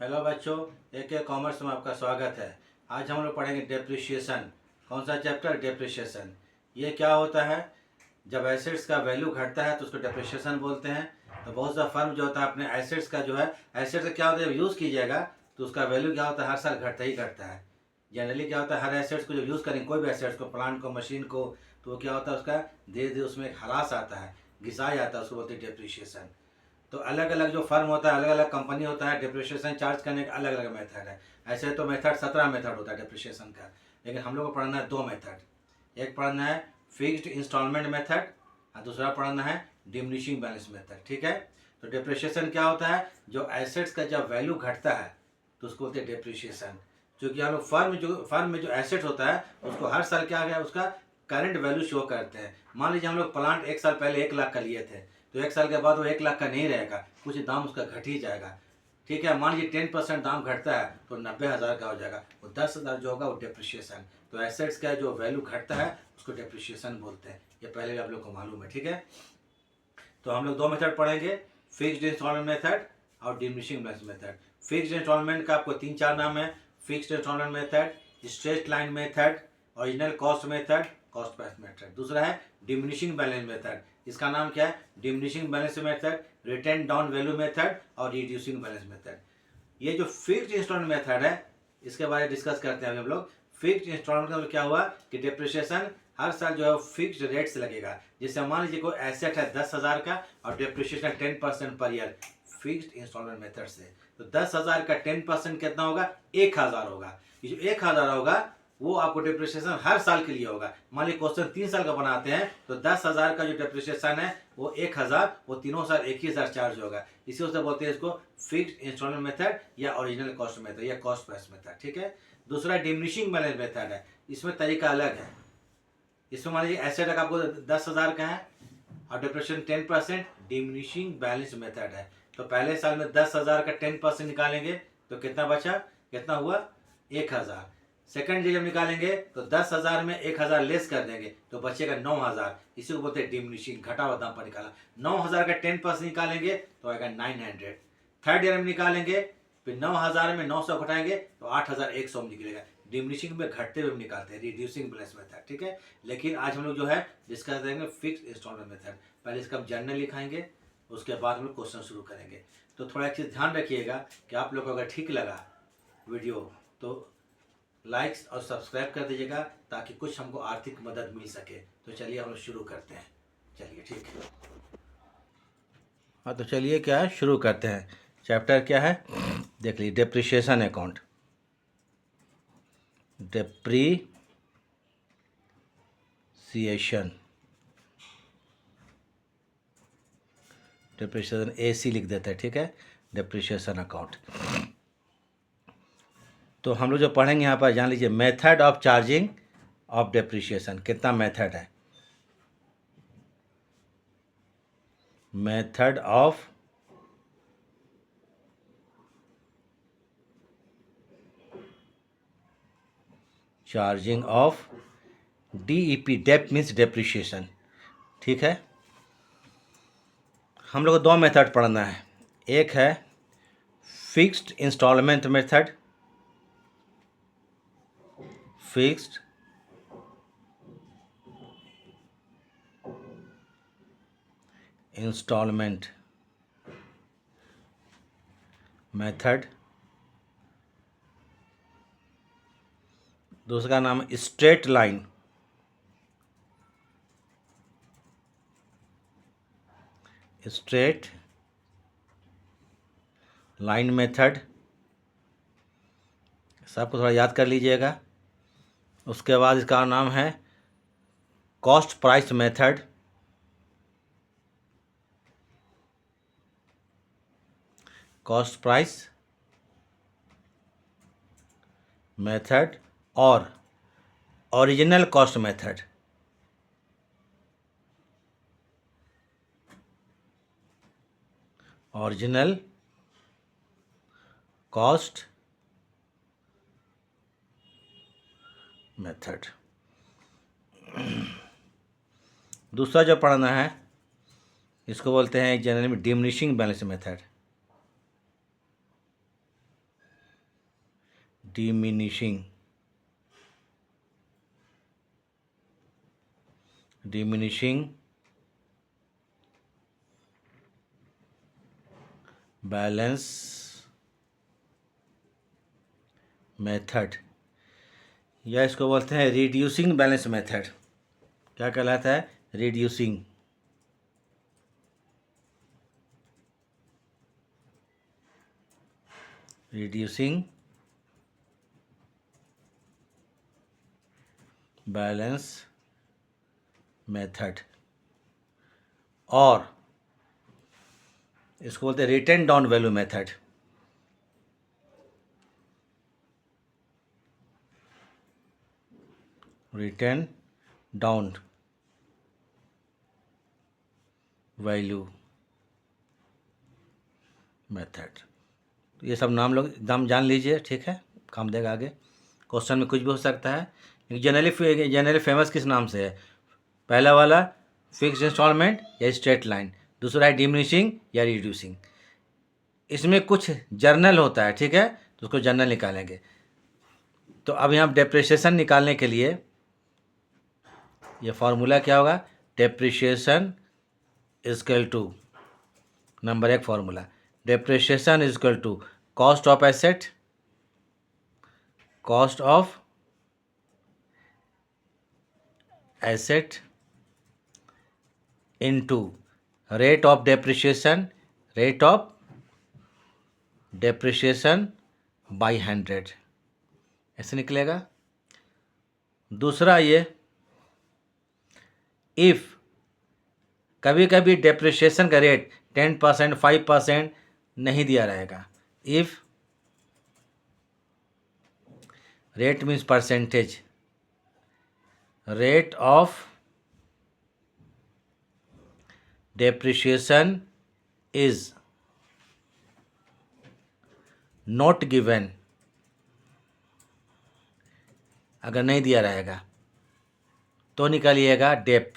Hello बच्चों, एक commerce में आपका स्वागत है। आज हम लोग पढ़ेंगे डेप्रिशिएशन। कौन सा चैप्टर? डेप्रिशिएशन। ये क्या होता है? जब एसेट्स का वैल्यू घटता है तो उसको डेप्रिशिएशन बोलते हैं। तो बहुत सा फर्म जो होता है अपने एसेट्स का जो है, एसेट्स का क्या होता है, जब यूज़ कीजिएगा तो उसका वैल्यू क्या होता है, हर साल घटता ही घटता है। जनरली क्या होता है, हर एसेट्स को जब यूज़ करेंगे, कोई भी एसेट्स को, प्लांट को, मशीन को, तो वो क्या होता है, उसका धीरे धीरे उसमें एक ह्रास आता है, घिसाई आता है, उसको बोलते हैं डेप्रिशिएशन। तो अलग अलग जो फर्म होता है, अलग अलग कंपनी होता है, डिप्रिशिएशन चार्ज करने का अलग अलग मेथड है। ऐसे तो मेथड 17 मेथड होता है डिप्रिशिएशन का, लेकिन हम लोग को पढ़ना है दो मेथड। एक पढ़ना है फिक्स्ड इंस्टॉलमेंट मेथड और दूसरा पढ़ना है डिमिनिशिंग बैलेंस मेथड। ठीक है। तो डिप्रिशिएशन क्या होता है? जो एसेट्स का जब वैल्यू घटता है तो उसको बोलते हैं डिप्रिशिएशन। क्योंकि हम लोग फर्म में जो एसेट्स होता है उसको हर साल क्या है, उसका करंट वैल्यू शो करते हैं। मान लीजिए हम लोग प्लांट एक साल पहले 1 लाख का लिए थे, तो 1 साल के बाद वो 1 लाख का नहीं रहेगा, कुछ दाम उसका घट ही जाएगा। ठीक है। मान लीजिए 10% दाम घटता है तो 90,000 का हो जाएगा, वो 10,000 जो होगा वो डिप्रिशिएशन। तो एसेट्स का जो वैल्यू घटता है उसको डिप्रिशिएशन बोलते हैं। ये पहले भी आप लोग को मालूम है। ठीक है। तो हम लोग दो मेथड पढ़ेंगे, फिक्स्ड इंस्टॉलमेंट मेथड और diminishing balance method. Fixed instalment का आपको 3-4 नाम है। Fixed instalment method, straight line method, original cost method, cost price method. दूसरा है डिमिनिशिंग बैलेंस मेथड। इसका नाम क्या है? Diminishing balance method, written down value method और रिड्यूसिंग बैलेंस मेथड। ये जो फिक्स्ड इंस्टॉलमेंट मेथड है, इसके बारे में डिस्कस करते हैं अभी हम लोग। फिक्स्ड इंस्टॉलमेंट का मतलब क्या हुआ कि डिप्रिशिएशन हर साल जो है फिक्स्ड रेट से लगेगा। जैसे मान लीजिए कोई एसेट है 10,000 का और depreciation 10% per year, fixed instalment method से। तो 10,000 का 10% कितना होगा? 1,000 होगा। ये जो 1,000 होगा वो आपको डिप्रिशिएशन हर साल के लिए होगा। मान लीजिए क्वेश्चन 3 साल का बनाते हैं तो 10,000 का जो डिप्रिशिएशन है वो 1,000, वो तीनों साल 1,000 चार्ज होगा। इसी वजह से बोलते हैं इसको फिक्स्ड इंस्टॉलमेंट मेथड या ओरिजिनल कॉस्ट मेथड या कॉस्ट प्राइस मेथड। ठीक है। दूसरा डिमिनिशिंग बैलेंस मेथड है। इसमें तरीका अलग है। इसमें मान लीजिए एसेट आपको 10,000 का है और डिप्रिशिएशन 10%, डिमिनिशिंग बैलेंस मेथड है। तो पहले साल में 10,000 का 10% निकालेंगे तो कितना बचा? कितना हुआ? 1,000। सेकंड जब निकालेंगे तो 10,000 में 1,000 लेस कर देंगे तो बचेगा 9,000। इसी को बोलते हैं डिमिनिशिंग, घटा हुआ दाम पर निकाला। 9,000 का 10% निकालेंगे तो आएगा 900। थर्ड ईयर में निकालेंगे, फिर 9,000 में 900 घटाएंगे तो 8,100 में निकलेगा। डिमिनिशिंग में घटते हुए निकालते हैं, रिड्यूसिंग बैलेंस मेथड। ठीक है। लेकिन आज हम लोग जो है डिस्कस करेंगे फिक्स्ड इंस्टॉलमेंट मेथड। पहले इसका हम जर्नल लिखाएंगे, उसके बाद हम लोग क्वेश्चन शुरू करेंगे। तो थोड़ा एक चीज़ ध्यान रखिएगा कि आप लोग को अगर ठीक लगा वीडियो तो लाइक्स और सब्सक्राइब कर दीजिएगा ताकि कुछ हमको आर्थिक मदद मिल सके। तो चलिए हम लोग शुरू करते हैं। चलिए ठीक है। हाँ, तो चलिए क्या है, शुरू करते हैं। चैप्टर क्या है देख लीजिए, depreciation account. Depreciation, depreciation AC लिख देते हैं। ठीक है। Depreciation account. तो हम लोग जो पढ़ेंगे यहाँ पर जान लीजिए, method of charging of depreciation. कितना मेथड है? Method of charging of DEP, dep means depreciation. ठीक है। हम लोग को दो मेथड पढ़ना है। एक है fixed instalment method, fixed instalment method. दूसरा नाम straight line, straight line method. सबको थोड़ा याद कर लीजिएगा। उसके बाद इसका नाम है cost price method, cost price method और original cost method. Original cost method. दूसरा जो पढ़ना है इसको बोलते हैं जनरली में diminishing balance method. diminishing balance method, या इसको बोलते हैं रिड्यूसिंग बैलेंस मेथड। क्या कहलाता है? रिड्यूसिंग बैलेंस मेथड, और इसको बोलते हैं written down value method. Written down value method. ये सब नाम लोग एकदम जान लीजिए, ठीक है, काम देगा आगे। क्वेश्चन में कुछ भी हो सकता है। जनरली फेमस किस नाम से है? पहला वाला फिक्स्ड इंस्टॉलमेंट या स्ट्रेट लाइन, दूसरा है डिमिनिशिंग या रिड्यूसिंग। इसमें कुछ जर्नल होता है, ठीक है, तो उसको जर्नल निकालेंगे। तो अब यहाँ डेप्रिसिएशन निकालने के लिए ये फार्मूला क्या होगा? Depreciation is equal to, number 1 formula, depreciation is equal to cost of asset, into rate of depreciation by 100, ऐसे निकलेगा। दूसरा ये, इफ़ कभी कभी डेप्रिसिएशन का रेट 10%, 5% नहीं दिया रहेगा। If rate means percentage, rate of depreciation is not given, अगर नहीं दिया रहेगा तो निकालिएगा dep.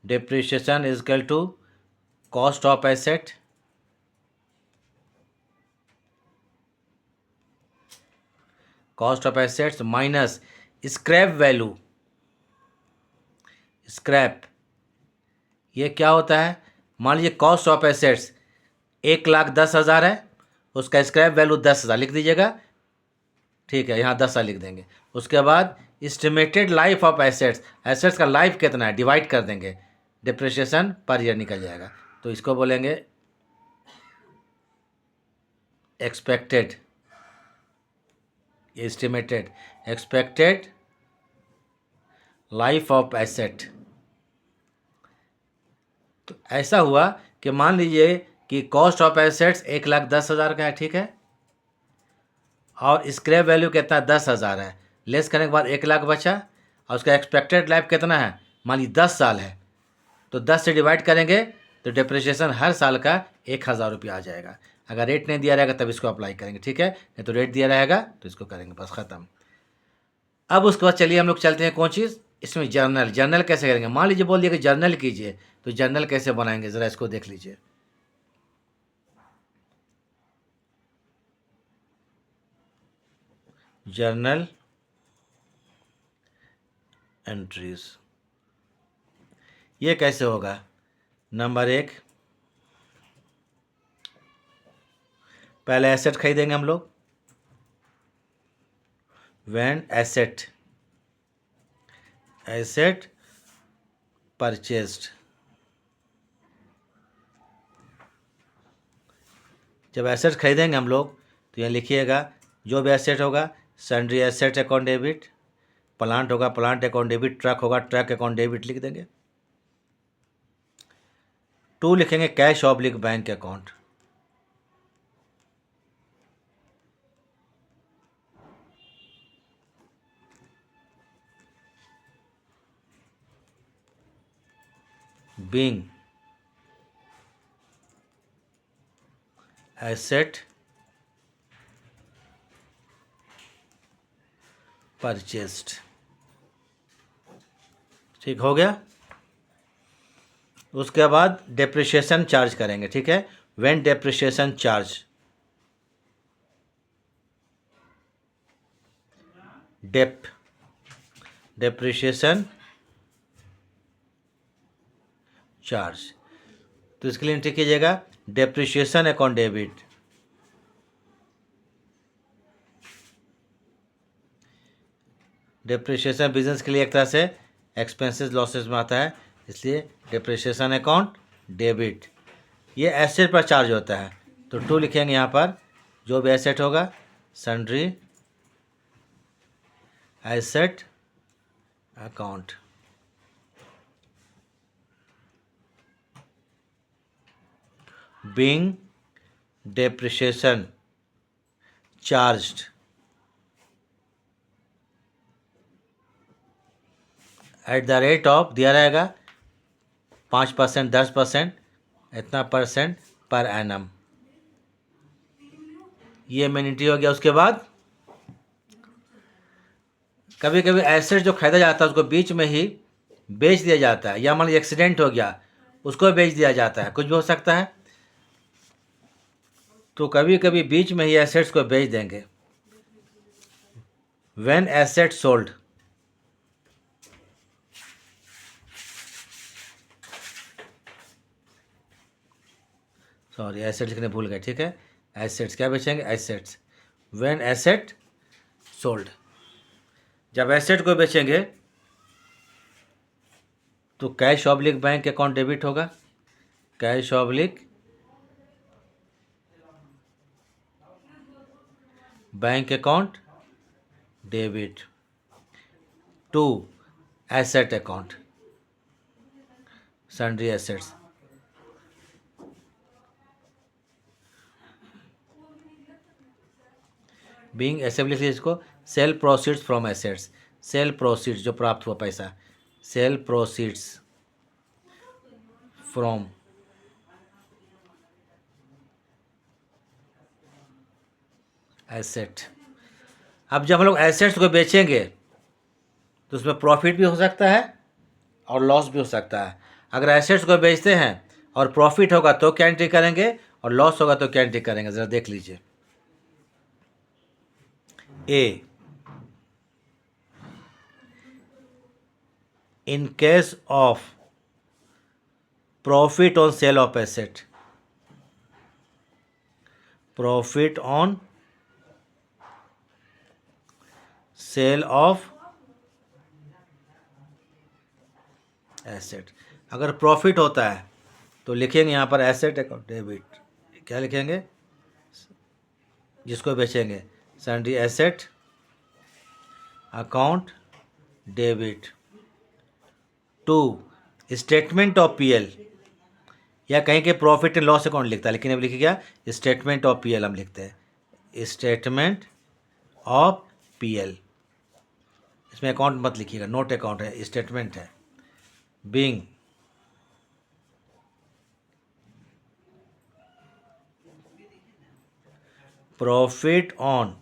Depreciation is equal to cost of asset minus scrap value. Scrap ये क्या होता है? मान लीजिए कॉस्ट ऑफ एसेट्स 1,10,000 है, उसका स्क्रैप वैल्यू 10,000 लिख दीजिएगा, ठीक है, यहाँ 10,000 लिख देंगे। उसके बाद एस्टिमेटेड लाइफ ऑफ एसेट्स का लाइफ कितना है डिवाइड कर देंगे, डिप्रिसिएशन पर ईयर निकल जाएगा। तो इसको बोलेंगे एक्सपेक्टेड लाइफ ऑफ एसेट। तो ऐसा हुआ कि मान लीजिए कि कॉस्ट ऑफ एसेट्स 1,10,000 का है, ठीक है, और स्क्रैप वैल्यू कितना 10,000 है, लेस करने के बाद 1,00,000 बचा, और उसका एक्सपेक्टेड लाइफ कितना है, मान लीजिए 10 साल है, तो 10 से डिवाइड करेंगे तो डिप्रिसिएशन हर साल का 1,000 रुपया आ जाएगा। अगर रेट नहीं दिया रहेगा तब इसको अप्लाई करेंगे, ठीक है, नहीं तो रेट दिया रहेगा तो इसको करेंगे, बस ख़त्म। अब उसके बाद चलिए हम लोग चलते हैं कौन चीज़, इसमें जर्नल कैसे करेंगे। मान लीजिए बोल दिया कि जर्नल कीजिए, तो जर्नल कैसे बनाएंगे ज़रा इसको देख लीजिए। जर्नल एंट्रीज ये कैसे होगा? नंबर 1, पहले एसेट खरीदेंगे हम लोग। व्हेन एसेट परचेस्ड, जब एसेट खरीदेंगे हम लोग तो यहाँ लिखिएगा जो भी एसेट होगा, sundry asset account debit, plant होगा प्लांट अकाउंट डेबिट, ट्रक होगा ट्रक अकाउंट डेबिट लिख देंगे। 2 लिखेंगे cash oblique bank account. Being asset purchased, ठीक हो गया। उसके बाद डेप्रिसिएशन चार्ज करेंगे, ठीक है, when depreciation charge, dep depreciation charge. तो इसके लिए एंट्री कीजिएगा depreciation account debit. Depreciation business के लिए एक तरह से एक्सपेंसेस लॉसेस में आता है, इसलिए डेप्रिशिएशन अकाउंट डेबिट। ये एसेट पर चार्ज होता है, तो टू लिखेंगे यहाँ पर। जो भी एसेट होगा sundry asset account. Being depreciation charged eight the rate of, दिया रहेगा 5%, 10%, इतना परसेंट पर एनम। ये एमेनिटी हो गया। उसके बाद कभी कभी एसेट जो खरीदा जाता है उसको बीच में ही बेच दिया जाता है, या मान लीजिए एक्सीडेंट हो गया उसको बेच दिया जाता है, कुछ भी हो सकता है। तो कभी कभी बीच में ही एसेट्स को बेच देंगे। When asset sold, sorry asset लिखने भूल गए, ठीक है। एसेट्स क्या बेचेंगे, एसेट्स। व्हेन एसेट सोल्ड, जब एसेट को बेचेंगे तो cash oblique bank account debit होगा। Cash oblique bank account debit to asset account sundry assets. Being ऐसे लिख लीजिए इसको, sale proceeds from assets. Sale proceeds जो प्राप्त हुआ पैसा, सेल प्रोसीड्स फ्रॉम एसेट। अब जब हम लोग एसेट्स को बेचेंगे तो उसमें प्रॉफिट भी हो सकता है और लॉस भी हो सकता है। अगर एसेट्स को बेचते हैं और प्रॉफिट होगा तो क्या एंट्री करेंगे, और लॉस होगा तो क्या एंट्री करेंगे, ज़रा देख लीजिए। ए, in case of profit on sale of asset, profit on sale of asset, अगर प्रॉफिट होता है तो लिखेंगे यहाँ पर एसेट अकाउंट डेबिट। क्या लिखेंगे, जिसको बेचेंगे sundry asset account debit to statement of PL, या कहीं के प्रॉफिट एंड लॉस अकाउंट लिखता है, लेकिन अब लिखिए क्या, स्टेटमेंट ऑफ पीएल हम लिखते हैं, स्टेटमेंट ऑफ पीएल। इसमें अकाउंट मत लिखिएगा, नोट अकाउंट है, स्टेटमेंट है। Being profit on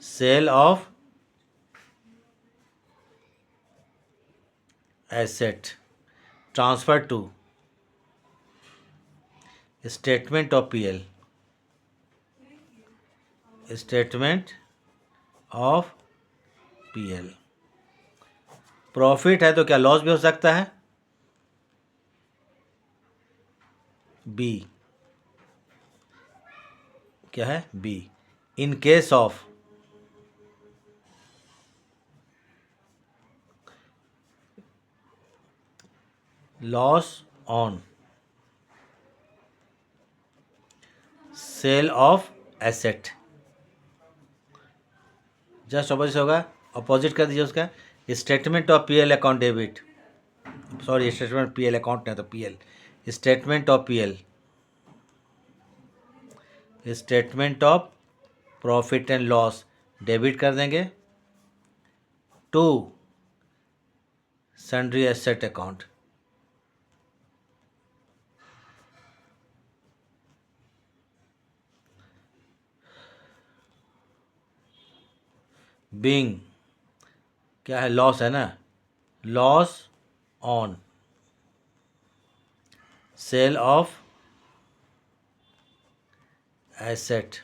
sale of asset transfer to statement of PL, statement of PL. Profit है तो क्या लॉस भी हो सकता है, बी, क्या है, B. In case of loss on sale of asset, just opposite होगा, अपोजिट कर दीजिए उसका, statement of PL account debit, sorry statement PL account नहीं तो PL, statement of PL, statement of profit and loss debit कर देंगे to sundry asset account. Being क्या है, लॉस है ना, loss on sale of asset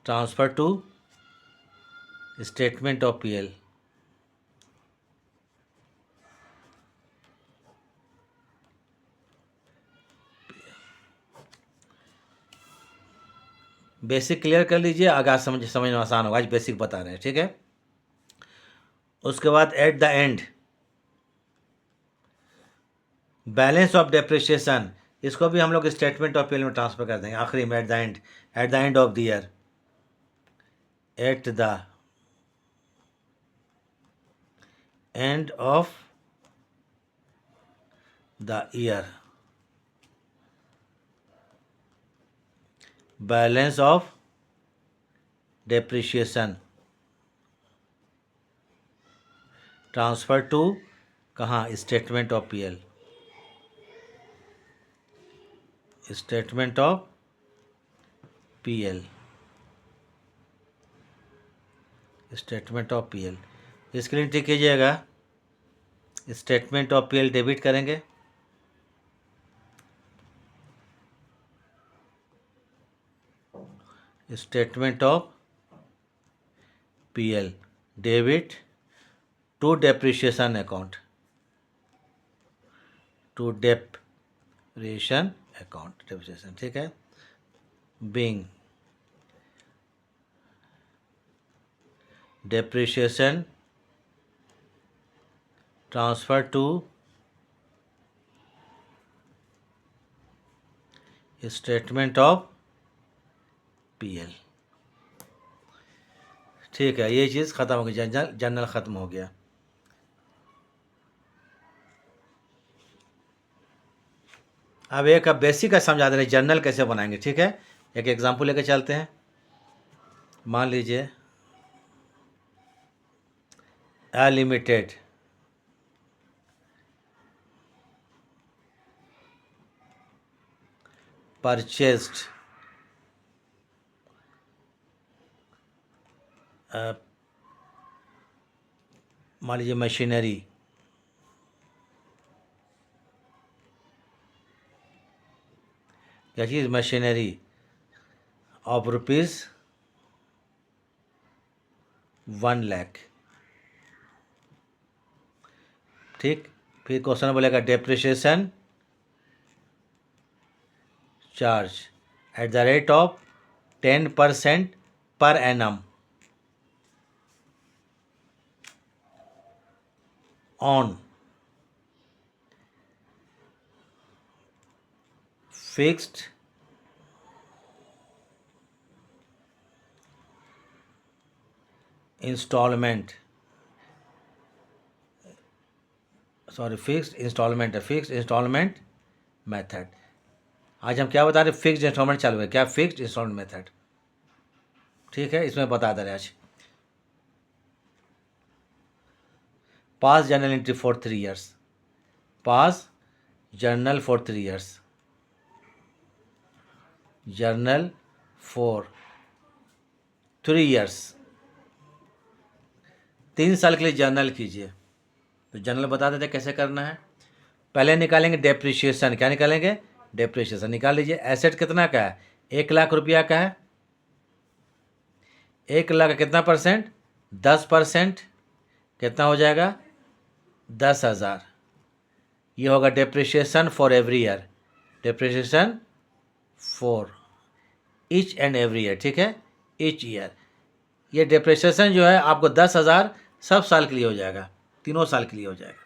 transfer to statement of PL. Basic clear कर लीजिए, आगे समझ में आसान होगा, आज बेसिक बता रहे हैं, ठीक है। उसके बाद at the end balance of depreciation, इसको भी हम लोग स्टेटमेंट ऑफ पीएल में ट्रांसफर कर देंगे आखिरी में, at the end of the year, at the end of the year balance of depreciation transfer to कहाँ, statement of PL, statement of PL, statement of PL. Screen tick कीजिएगा, statement of PL debit करेंगे, statement of PL debit to depreciation account, to depreciation account, depreciation, ठीक है। Being depreciation transfer to statement of PL, ठीक है। ये चीज़ ख़त्म हो गई, जनरल ख़त्म हो गया। अब एक बेसिक का समझा दे रहे जर्नल कैसे बनाएंगे, ठीक है। एक एग्जांपल लेके चलते हैं। मान लीजिए अ लिमिटेड परचेस्ड मान लीजिए मशीनरी क्या चीज़, मशीनरी ऑफ रुपीज़ 1 लाख, ठीक। फिर क्वेश्चन बोलेगा depreciation charge at the rate of 10% per annum on fixed instalment, sorry fixed instalment है, फिक्स्ड इंस्टॉलमेंट मेथड। आज हम क्या बता रहे हैं, फिक्स्ड इंस्टॉलमेंट चालू है, क्या, फिक्स्ड इंस्टॉलमेंट मेथड, ठीक है। इसमें बता दे रहे आज पास journal entry for 3 years, pass journal for 3 years, journal for 3 years, 3 साल के लिए जर्नल कीजिए। तो जर्नल बता देते कैसे करना है। पहले निकालेंगे डेप्रिसिएशन, क्या निकालेंगे, डेप्रिसिएशन निकाल लीजिए। एसेट कितना का है, 1 लाख रुपया का है, 1 लाख का कितना परसेंट, 10%, कितना हो जाएगा, 10,000। ये होगा depreciation for every year, depreciation for each and every year, ठीक है, ईच ईयर। ये डेप्रिसिएशन जो है आपको 10,000 सब साल के लिए हो जाएगा, तीनों साल के लिए हो जाएगा।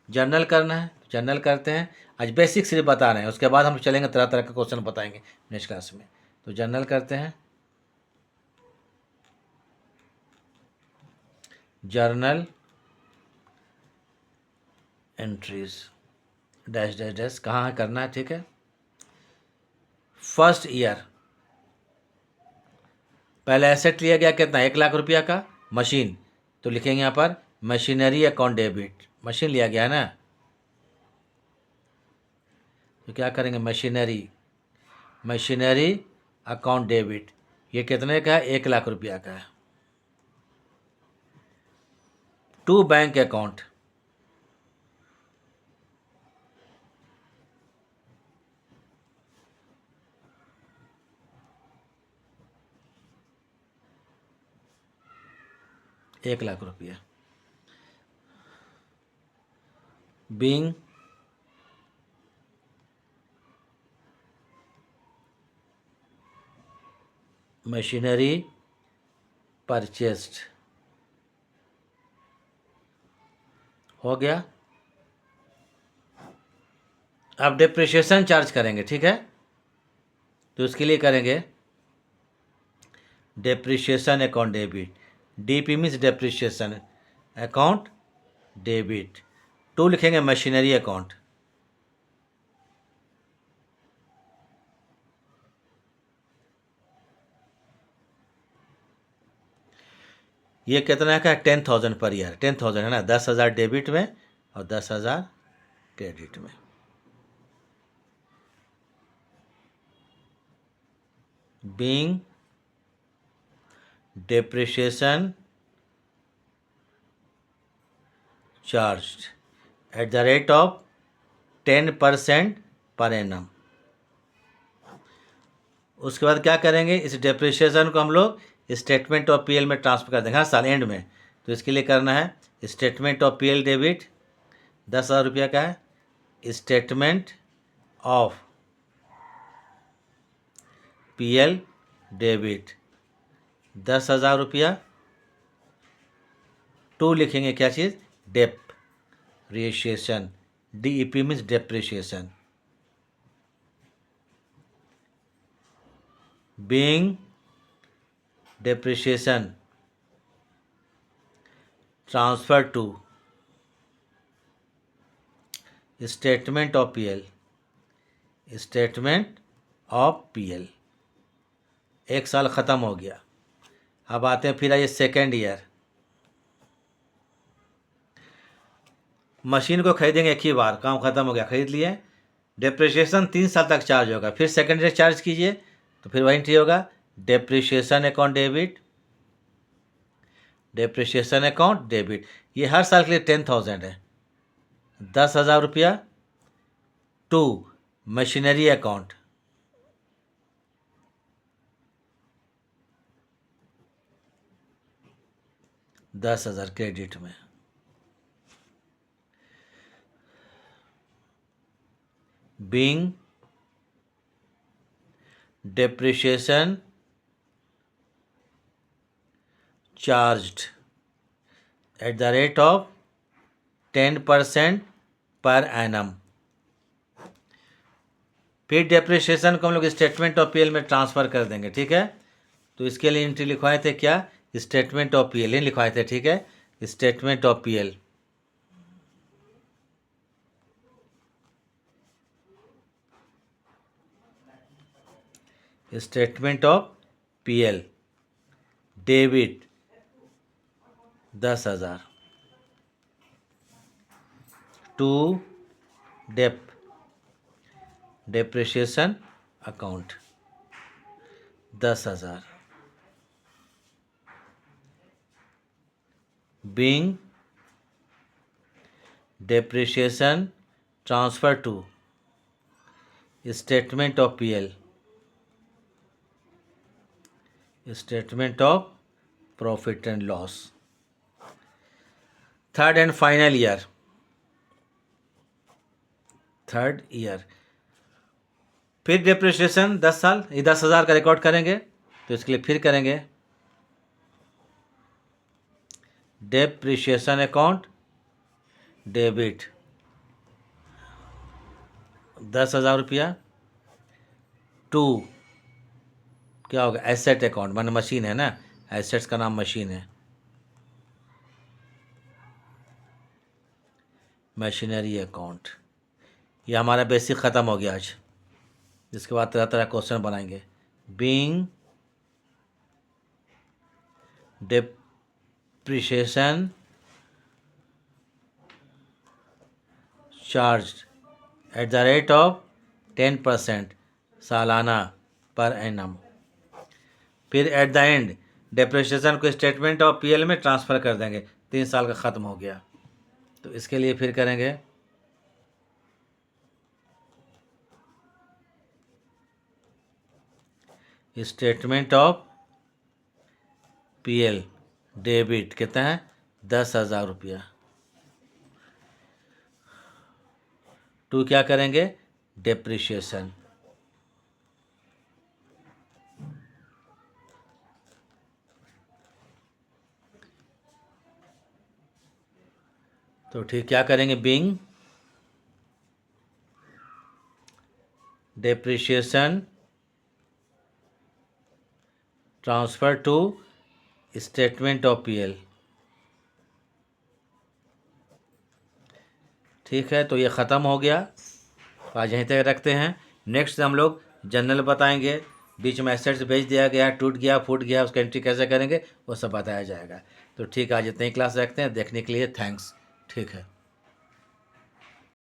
जर्नल करना है, जर्नल करते हैं। आज बेसिक सिर्फ बता रहे हैं, उसके बाद हम चलेंगे तरह तरह के क्वेश्चन बताएंगे नेक्स्ट क्लास में। तो जर्नल करते हैं, journal entries dash dash dash कहाँ करना है, ठीक है। फर्स्ट ईयर पहले एसेट लिया गया कितना, 1 लाख रुपया का, मशीन, तो लिखेंगे यहाँ पर मशीनरी अकाउंट डेबिट, मशीन लिया गया है ना, तो क्या करेंगे, मशीनरी अकाउंट डेबिट, ये कितने का है, 1 लाख रुपया का है। टू बैंक अकाउंट, 1,00,000 रुपया। बीइंग मशीनरी परचेस्ड, हो गया। अब डिप्रिशिएशन चार्ज करेंगे, ठीक है। तो इसके लिए करेंगे depreciation account debit. DP means depreciation account debit. To लिखेंगे मशीनरी अकाउंट। ये कितना का है? 10,000 पर ईयर। 10,000 है ना, 10,000 डेबिट में और 10,000 क्रेडिट में। Being depreciation charged at the rate of 10% per annum. उसके बाद क्या करेंगे, इस डेप्रिशिएशन को हम लोग स्टेटमेंट ऑफ पीएल में ट्रांसफर कर देंगे हर साल एंड में। तो इसके लिए करना है स्टेटमेंट ऑफ पीएल डेबिट 10,000 रुपया का है। स्टेटमेंट ऑफ पीएल डेबिट 10,000 रुपया। टू लिखेंगे क्या चीज़? Depreciation. DEP means depreciation. Being depreciation transfer to statement of PL, statement of PL। एक साल ख़त्म हो गया। अब आते हैं फिर आइए सेकेंड ईयर। मशीन को खरीदेंगे एक ही बार, काम ख़त्म हो गया, खरीद लिए। डेप्रिशिएशन 3 साल तक चार्ज होगा। फिर सेकेंड ईयर चार्ज कीजिए तो फिर वही ठीक होगा। Depreciation account debit, depreciation account debit. ये हर साल के लिए 10,000 है। 10,000 रुपया टू मशीनरी अकाउंट, $10,000 क्रेडिट में। Being depreciation charged at the rate of 10% per annum. फिर डेप्रिशिएशन को हम लोग स्टेटमेंट ऑफ पीएल में ट्रांसफ़र कर देंगे, ठीक है। तो इसके लिए एंट्री लिखवाए थे क्या? स्टेटमेंट ऑफ पीएल लिखवाए थे, ठीक है। Statement of PL statement of PL debit 10,000 to depreciation account 10,000। Being depreciation transfer to statement of PL, statement of profit and loss. Third and final year, third year. फिर depreciation 10 साल, ये 10,000 का record करेंगे। तो इसके लिए फिर करेंगे डेप्रिशिएशन अकाउंट डेबिट 10,000 रुपया टू क्या होगा? एसेट अकाउंट, माने मशीन है ना, एसेट्स का नाम मशीन है। Machinery account. ये हमारा बेसिक ख़त्म हो गया आज। इसके बाद तरह तरह क्वेश्चन बनाएंगे। Being depreciation charged eight the rate of 10% सालाना पर एनम। फिर एट द एंड डेप्रिशिएशन को स्टेटमेंट ऑफ पीएल में ट्रांसफ़र कर देंगे। 3 साल का ख़त्म हो गया। तो इसके लिए फिर करेंगे स्टेटमेंट ऑफ पीएल डेबिट कितना है 10,000 रुपया। टू क्या करेंगे डेप्रिशिएशन। तो ठीक क्या करेंगे being depreciation transfer to statement of PL. ठीक है, तो ये ख़त्म हो गया, तो आज यहीं तक रखते हैं। नेक्स्ट हम लोग जनरल बताएंगे, बीच में एसेट्स बेच दिया गया, टूट गया, फूट गया, उसका एंट्री कैसे करेंगे वो सब बताया जाएगा। तो ठीक है, आज इतनी क्लास रखते हैं। देखने के लिए थैंक्स। ठीक है।